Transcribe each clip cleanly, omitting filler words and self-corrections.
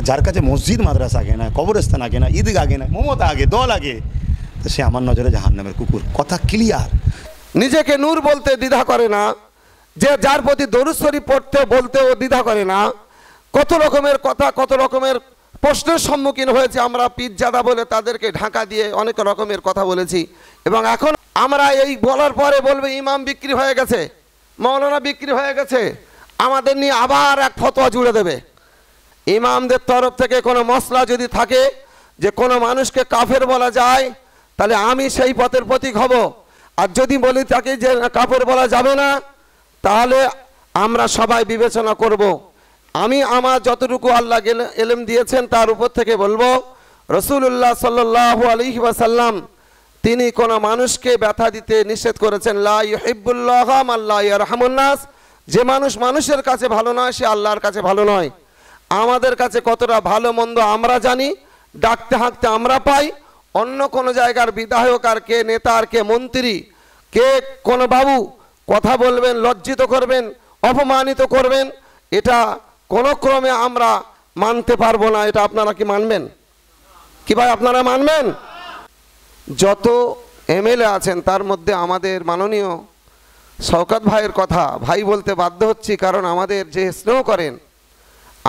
যার কাছে মসজিদ মাদ্রাসা আগে না, কবরস্থান আগে না, ঈদগাহ আগে না, মমতা আগে, দল আগে, তো সে আমার নজরে জাহান্নামের কুকুর। কথা ক্লিয়ার। নিজেকে নূর বলতে দ্বিধা করে না, যে যার প্রতি দরুদ শরীফ পড়তে বলতেও দ্বিধা করে না। কত রকমের কথা, কত রকমের প্রশ্নের সম্মুখীন হয়েছে আমরা। পীরজাদা বলে তাদেরকে ঢাকা দিয়ে অনেক রকমের কথা বলেছি, এবং এখন আমরা এই বলার পরে বলবে ইমাম বিক্রি হয়ে গেছে, মৌলানা বিক্রি হয়ে গেছে, আমাদের নিয়ে আবার এক ফতোয়া জুড়ে দেবে। ইমামদের তরফ থেকে কোনো মসলা যদি থাকে যে কোনো মানুষকে কাফের বলা যায়, তাহলে আমি সেই পথের প্রতীক হব। আর যদি বলি তাকে যে কাফের বলা যাবে না, তাহলে আমরা সবাই বিবেচনা করব। আমি আমার যতটুকু আল্লাহ এলেম দিয়েছেন তার উপর থেকে বলবো, রাসূলুল্লাহ সাল্লাল্লাহু আলাইহি ওয়াসাল্লাম তিনি কোনো মানুষকে ব্যথা দিতে নিষেধ করেছেন। লা ইউহিব্বুল্লাহ মান লা ইয়ারহামুন নাস, যে মানুষ মানুষের কাছে ভালো নয় সে আল্লাহর কাছে ভালো নয়। আমাদের কাছে কতটা ভালো মন্দ আমরা জানি, ডাকতে হাঁকতে আমরা পাই। অন্য কোনো জায়গার বিধায়ক আর কে, নেতা আর কে, মন্ত্রী কে, কোনো বাবু কথা বলবেন, লজ্জিত করবেন, অপমানিত করবেন, এটা কোনো ক্রমে আমরা মানতে পারবো না। এটা আপনারা কি মানবেন? কি ভাই আপনারা মানবেন? যত এমএলএ আছেন তার মধ্যে আমাদের মাননীয় শওকত ভাইয়ের কথা ভাই বলতে বাধ্য হচ্ছি, কারণ আমাদের যে স্নেহ করেন,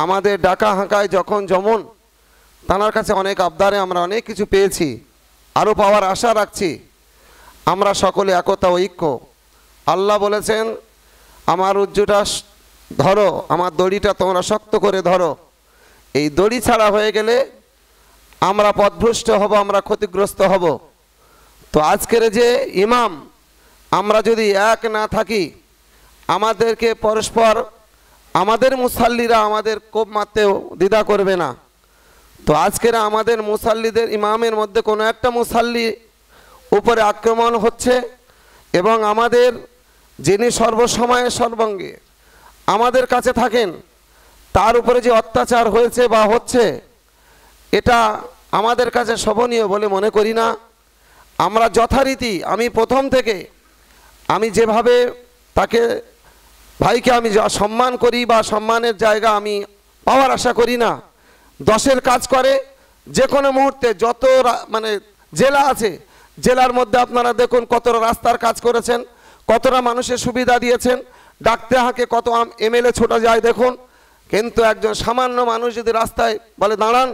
আমাদের ডাকা হাঁকায় যখন যেমন, তাঁর কাছে অনেক আবদারে আমরা অনেক কিছু পেয়েছি, আরও পাওয়ার আশা রাখছি। আমরা সকলে একতা ঐক্য। আল্লাহ বলেছেন আমার উজ্জুটা ধরো, আমার দড়িটা তোমরা শক্ত করে ধরো। এই দড়ি ছাড়া হয়ে গেলে আমরা পথভ্রষ্ট হব, আমরা ক্ষতিগ্রস্ত হব। তো আজকের যে ইমাম, আমরা যদি এক না থাকি, আমাদেরকে পরস্পর, আমাদের মুসাল্লিরা আমাদের কোপ মারতেও দ্বিধা করবে না। তো আজকের আমাদের মুসাল্লিদের ইমামের মধ্যে কোনো একটা মুসাল্লি উপরে আক্রমণ হচ্ছে, এবং আমাদের যিনি সর্বসময়ে সর্বাঙ্গে আমাদের কাছে থাকেন তার উপরে যে অত্যাচার হয়েছে বা হচ্ছে, এটা আমাদের কাছে শোভনীয় বলে মনে করি না। আমরা যথারীতি, আমি প্রথম থেকে আমি যেভাবে তাকে, ভাইকে আমি যা সম্মান করি বা সম্মানের জায়গা আমি পাওয়ার আশা করি না। 10-এর কাজ করে যে কোনো মুহূর্তে, যত মানে জেলা আছে, জেলার মধ্যে আপনারা দেখুন কতটা রাস্তার কাজ করেছেন, কতটা মানুষের সুবিধা দিয়েছেন, ডাকতে হাঁকে কত এমএলএ ছোটা যায় দেখুন। কিন্তু একজন সামান্য মানুষ যদি রাস্তায় বলে দাঁড়ান,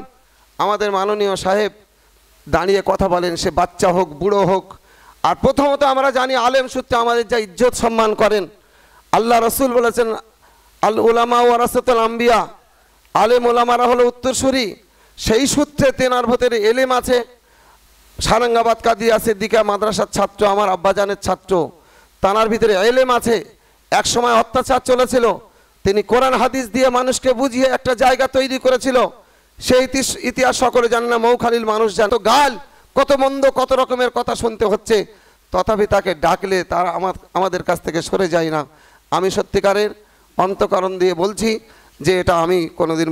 আমাদের মাননীয় সাহেব দাঁড়িয়ে কথা বলেন, সে বাচ্চা হোক বুড়ো হোক। আর প্রথমত আমরা জানি আলেম সূত্রে আমাদের যা ইজ্জত সম্মান করেন, আল্লাহ রসুল বলেছেন আল উলামা ওয়ারাসাতুল আম্বিয়া, আলেম ওলামারা হলো উত্তরসূরি। সেই সূত্রে তেনার ভেতরে এলেম আছে। সারাঙ্গাবাদ কাদিয়া সিদ্দিকা মাদ্রাসার ছাত্র, আমার আব্বাজানের ছাত্র, তানার ভিতরে এলেম আছে। এক সময় অত্যাচার চলেছিল, তিনি কোরআন হাদিস দিয়ে মানুষকে বুঝিয়ে একটা জায়গা তৈরি করেছিল। সেই ইতিহাস সকলে জানে না, মৌখালীর মানুষ জানে। তো গাল, কত মন্দ, কত রকমের কথা শুনতে হচ্ছে, তথাপি তাকে ডাকলে তারা আমাদের কাছ থেকে সরে যায় না। আমি সত্যিকারের অন্তঃকরণ দিয়ে বলছি যে এটা আমি কোনোদিন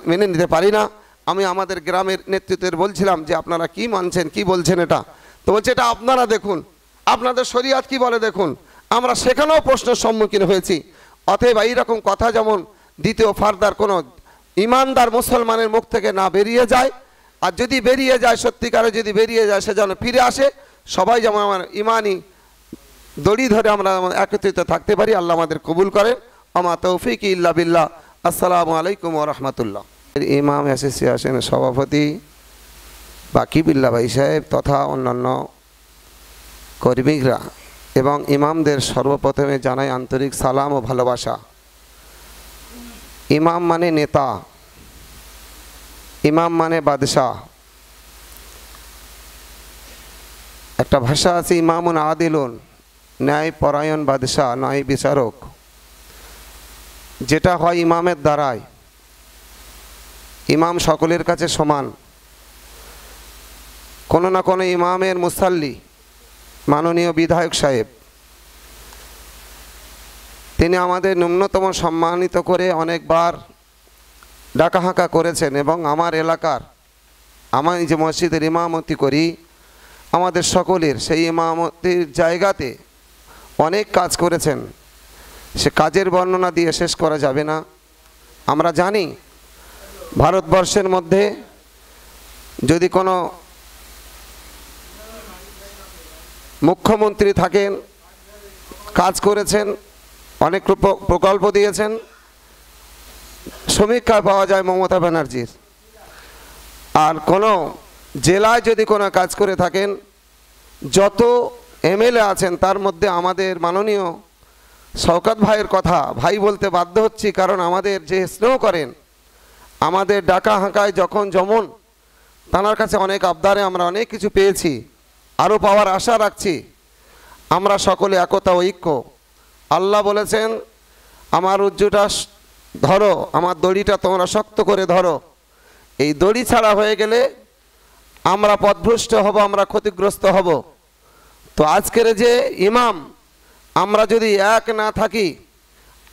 মেনে নিতে পারি না। আমি আমাদের গ্রামের নেতৃত্বের বলছিলাম যে আপনারা কি মানছেন, কি বলছেন এটা? তো বলছে এটা আপনারা দেখুন, আপনাদের শরিয়াত কি বলে দেখুন। আমরা সেখানেও প্রশ্নের সম্মুখীন হয়েছি। অতএব এইরকম কথা যেমন দ্বিতীয় ফার্দার কোনো ইমানদার মুসলমানের মুখ থেকে না বেরিয়ে যায়, আর যদি বেরিয়ে যায়, সত্যিকারে যদি বেরিয়ে যায়, সে যেন ফিরে আসে। সবাই যেমন আমার ইমানি দড়ি ধরে আমরা একত্রিত থাকতে পারি। আল্লাহ আমাদের কবুল করেন। আমা তৌফিক ইল্লা বিল্লাহ। আসসালামু আলাইকুম ওয়া রাহমাতুল্লাহ। ইমাম অ্যাসোসিয়েশনের সভাপতি বাকি বিল্লাহ ভাই সাহেব তথা অন্যান্য কর্মীরা এবং ইমামদের সর্বপ্রথমে জানাই আন্তরিক সালাম ও ভালোবাসা। ইমাম মানে নেতা, ইমাম মানে বাদশাহ। একটা ভাষা আছে, ইমামুন আদিলুন, ন্যায় পরায়ণ বাদশাহ, ন্যায় বিচারক। যেটা হয় ইমামের দ্বারায়। ইমাম সকলের কাছে সমান। কোনো না কোনো ইমামের মুসাল্লি মাননীয় বিধায়ক সাহেব, তিনি আমাদের ন্যূনতম সম্মানিত করে অনেকবার ডাকাহাঁকা করেছেন, এবং আমার এলাকার, আমি যে মসজিদের ইমামতি করি, আমাদের সকলের সেই ইমামতির জায়গাতে অনেক কাজ করেছেন। সে কাজের বর্ণনা দিয়ে শেষ করা যাবে না। আমরা জানি ভারতবর্ষের মধ্যে যদি কোনো মুখ্যমন্ত্রী থাকেন, কাজ করেছেন, অনেক প্রকল্প দিয়েছেন, সমীক্ষায় পাওয়া যায় মমতা ব্যানার্জির। আর কোনো জেলায় যদি কোনো কাজ করে থাকেন, যত এমএলএ আছেন তার মধ্যে আমাদের মাননীয় শওকত ভাইয়ের কথা ভাই বলতে বাধ্য হচ্ছি, কারণ আমাদের যে স্নেহ করেন, আমাদের ডাকা হাঁকায় যখন যেমন, তাঁর কাছে অনেক আবদারে আমরা অনেক কিছু পেয়েছি, আরও পাওয়ার আশা রাখছি। আমরা সকলে একতা ঐক্য। আল্লাহ বলেছেন, আমার উজ্জুটা ধরো, আমার দড়িটা তোমরা শক্ত করে ধরো। এই দড়ি ছাড়া হয়ে গেলে আমরা পথভ্রষ্ট হব, আমরা ক্ষতিগ্রস্ত হব। তো আজকের যে ইমাম, আমরা যদি এক না থাকি,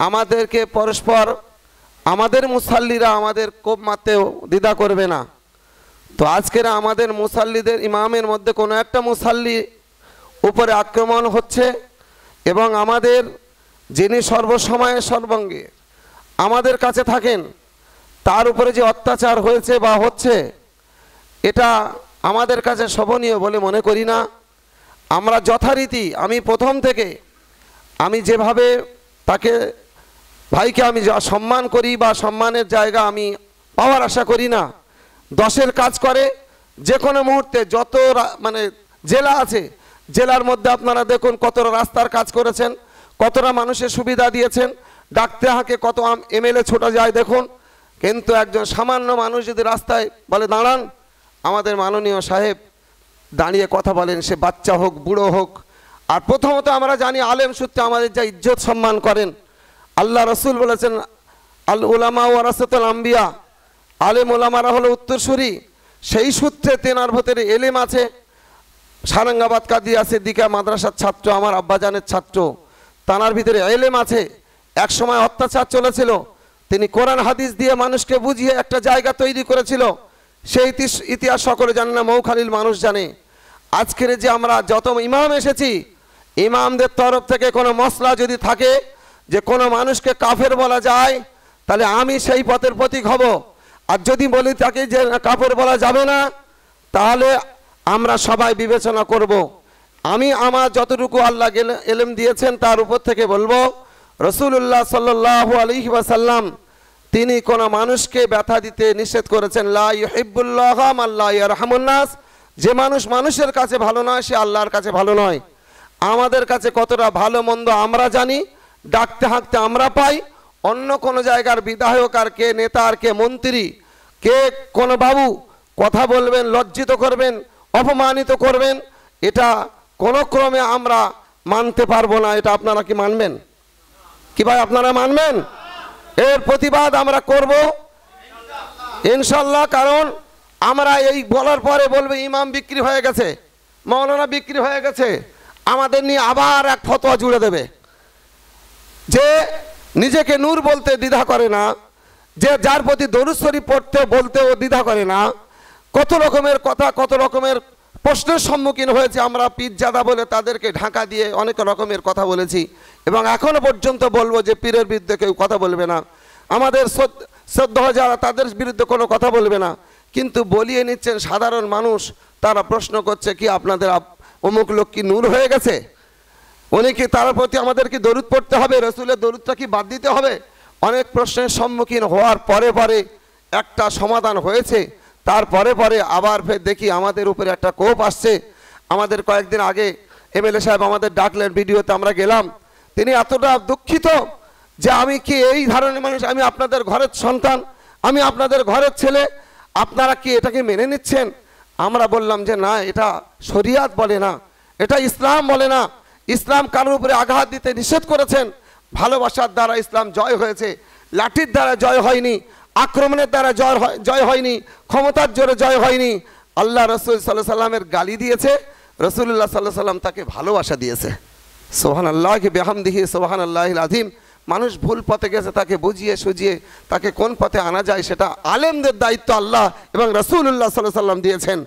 আমাদেরকে পরস্পর, আমাদের মুসাল্লিরা আমাদের কোপ মারতেও দ্বিধা করবে না। তো আজকের আমাদের মুসাল্লিদের ইমামের মধ্যে কোনো একটা মুসাল্লি উপরে আক্রমণ হচ্ছে, এবং আমাদের যিনি সর্বসময়ে সর্বাঙ্গে আমাদের কাছে থাকেন, তার উপরে যে অত্যাচার হয়েছে বা হচ্ছে, এটা আমাদের কাছে শোভনীয় বলে মনে করি না। আমরা যথারীতি, আমি প্রথম থেকে আমি যেভাবে তাকে, ভাইকে আমি সম্মান করি বা সম্মানের জায়গা আমি পাওয়ার আশা করি না। 10-এর কাজ করে, যে কোনো মুহূর্তে যত মানে জেলা আছে, জেলার মধ্যে আপনারা দেখুন কতটা রাস্তার কাজ করেছেন, কতটা মানুষের সুবিধা দিয়েছেন, ডাকতে হাঁকে কত এমএলএ ছোটা যায় দেখুন। কিন্তু একজন সামান্য মানুষ যদি রাস্তায় বলে দাঁড়ান, আমাদের মাননীয় সাহেব দাঁড়িয়ে কথা বলেন, সে বাচ্চা হোক বুড়ো হোক। আর প্রথমত আমরা জানি আলেম সূত্রে আমাদের যা ইজ্জত সম্মান করেন, আল্লাহ রসুল বলেছেন, আল উলামা ওয়ারাসাতুল আম্বিয়া, আলেম ওলামারা হলো উত্তরসূরি। সেই সূত্রে তেনার ভেতরে এলেম আছে। সারঙ্গাবাদ কাদিয়া সিদ্দিকা মাদ্রাসার ছাত্র, আমার আব্বাজানের ছাত্র, তানার ভিতরে এলেম আছে। এক সময় অত্যাচার চলেছিল, তিনি কোরআন হাদিস দিয়ে মানুষকে বুঝিয়ে একটা জায়গা তৈরি করেছিল। সেই ইতিহাস সকলে জানে না, মৌখালীর মানুষ জানে। আজকের যে আমরা যত ইমাম এসেছি, ইমামদের তরফ থেকে কোনো মসলা যদি থাকে যে কোনো মানুষকে কাফের বলা যায়, তাহলে আমি সেই পথের প্রতীক হব। আর যদি বলি তাকে যে কাফের বলা যাবে না, তাহলে আমরা সবাই বিবেচনা করব। আমি আমার যতটুকু আল্লাহ এলেম দিয়েছেন তার উপর থেকে বলবো, রাসূলুল্লাহ সাল্লাল্লাহু আলাইহি ওয়াসাল্লাম তিনি কোনো মানুষকে ব্যথা দিতে নিষেধ করেছেন। লা ইউহিব্বুল্লাহু মান লা ইয়ারহামুন নাস, যে মানুষ মানুষের কাছে ভালো নয় সে আল্লাহর কাছে ভালো নয়। আমাদের কাছে কতটা ভালো মন্দ আমরা জানি, ডাকতে হাঁকতে আমরা পাই। অন্য কোনো জায়গার বিধায়ক আর কে নেতা আর কে মন্ত্রী, কে কোনো বাবু কথা বলবেন, লজ্জিত করবেন, অপমানিত করবেন, এটা কোনো ক্রমে আমরা মানতে পারবো না। এটা আপনারা কি মানবেন? কি ভাই আপনারা মানবেন? এর প্রতিবাদ আমরা করব ইনশাল্লাহ। কারণ আমরা এই বলার পরে বলবে ইমাম বিক্রি হয়ে গেছে, মৌলানা বিক্রি হয়ে গেছে, আমাদের নিয়ে আবার এক ফতোয়া জুড়ে দেবে। যে নিজেকে নূর বলতে দ্বিধা করে না, যে যার প্রতি দরুদ শরীফ পড়তে বলতেও দ্বিধা করে না, কত রকমের কথা, কত রকমের প্রশ্নের সম্মুখীন হয়েছে। আমরা পীরজাদা বলে তাদেরকে ঢাকা দিয়ে অনেক রকমের কথা বলেছি, এবং এখনো পর্যন্ত বলবো যে পীরের বিরুদ্ধে কেউ কথা বলবে না, আমাদের শ্রদ্ধা যারা তাদের বিরুদ্ধে কোনো কথা বলবে না। কিন্তু বলিয়ে নিচ্ছেন সাধারণ মানুষ, তারা প্রশ্ন করছে কি আপনাদের অমুক লোক কি নূর হয়ে গেছে, উনি কি, তার প্রতি আমাদের কি দরুদ পড়তে হবে, রসুলের দরুদটা কি বাদ দিতে হবে? অনেক প্রশ্নের সম্মুখীন হওয়ার পরে পরে একটা সমাধান হয়েছে। তারপরে পরে আবার ফের দেখি আমাদের উপরে একটা কোপ আসছে। আমাদের কয়েকদিন আগে এমএলএ সাহেব আমাদের ডাকলেন, ভিডিওতে আমরা গেলাম। তিনি এতটা দুঃখিত যে আমি কি এই ধরনের মানুষ, আমি আপনাদের ঘরের সন্তান, আমি আপনাদের ঘরের ছেলে, আপনারা কি এটাকে মেনে নিচ্ছেন? আমরা বললাম যে না, এটা শরিয়াত বলে না, এটা ইসলাম বলে না। ইসলাম কারোর উপরে আঘাত দিতে নিষেধ করেছেন। ভালোবাসার দ্বারা ইসলাম জয় হয়েছে, লাঠির দ্বারা জয় হয়নি, আক্রমণের দ্বারা জয় হয়নি, ক্ষমতার জোরে জয় হয়নি। আল্লাহ রসুল সাল্লাল্লাহু আলাইহি সাল্লামের গালি দিয়েছে, রসুল্লাহ সাল্লাল্লাহু আলাইহি সাল্লাম তাকে ভালোবাসা দিয়েছে। সুবহানাল্লাহি বিহামদিহি সুবহানাল্লাহিল আযীম। মানুষ ভুল পথে গেছে, তাকে বুঝিয়ে সুঝিয়ে তাকে কোন পথে আনা যায় সেটা আলেমদের দায়িত্ব আল্লাহ এবং রসুল্লাহ সাল্লাল্লাহু আলাইহি সাল্লাম দিয়েছেন।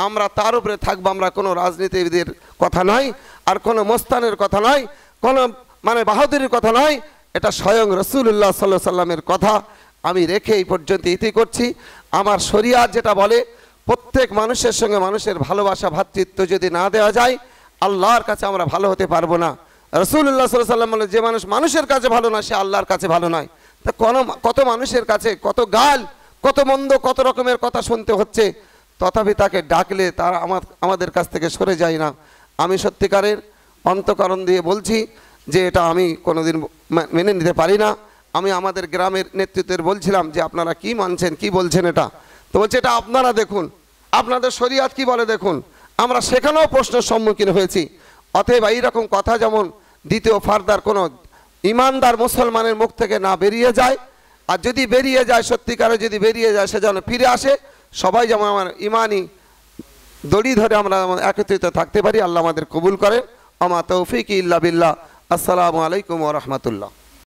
আমরা তার উপরে থাকবো। আমরা কোনো রাজনীতিবিদের কথা নয়, আর কোনো মোস্তানের কথা নয়, কোনো মানে বাহাদুরির কথা নয়, এটা স্বয়ং রসুল্লাহ সাল্লাল্লাহু আলাইহি সাল্লামের কথা। আমি রেখে এই পর্যন্ত ইতি করছি। আমার শরিয়াত যেটা বলে প্রত্যেক মানুষের সঙ্গে মানুষের ভালোবাসা ভ্রাতৃত্ব যদি না দেওয়া যায় আল্লাহর কাছে আমরা ভালো হতে পারবো না। রাসূলুল্লাহ সাল্লাল্লাহু আলাইহি ওয়াসাল্লাম বলে যে মানুষ মানুষের কাছে ভালো না সে আল্লাহর কাছে ভালো নয়। তা কত মানুষের কাছে কত গাল, কত মন্দ, কত রকমের কথা শুনতে হচ্ছে, তথাপি তাকে ডাকলে তারা আমাদের কাছ থেকে সরে যায় না। আমি সত্যিকারের অন্তঃকরণ দিয়ে বলছি যে এটা আমি কোনোদিন মেনে নিতে পারি না। আমি আমাদের গ্রামের নেতৃত্বের বলছিলাম যে আপনারা কি মানছেন, কি বলছেন এটা, তো বলছে এটা আপনারা দেখুন, আপনাদের শরিয়াত কি বলে দেখুন। আমরা সেখানেও প্রশ্নের সম্মুখীন হয়েছি। অতএব এইরকম কথা যেমন দ্বিতীয় ফার্দার কোনো ইমানদার মুসলমানের মুখ থেকে না বেরিয়ে যায়, আর যদি বেরিয়ে যায় সত্যিকারে যদি বেরিয়ে যায় সে যেন ফিরে আসে। সবাই যেমন আমার ইমানি দড়ি ধরে আমরা একত্রিত থাকতে পারি। আল্লাহ আমাদের কবুল করেন। আমা তৌফিক ইল্লা বিল্লাহ। আসসালামু আলাইকুম ওয়া রাহমাতুল্লাহ।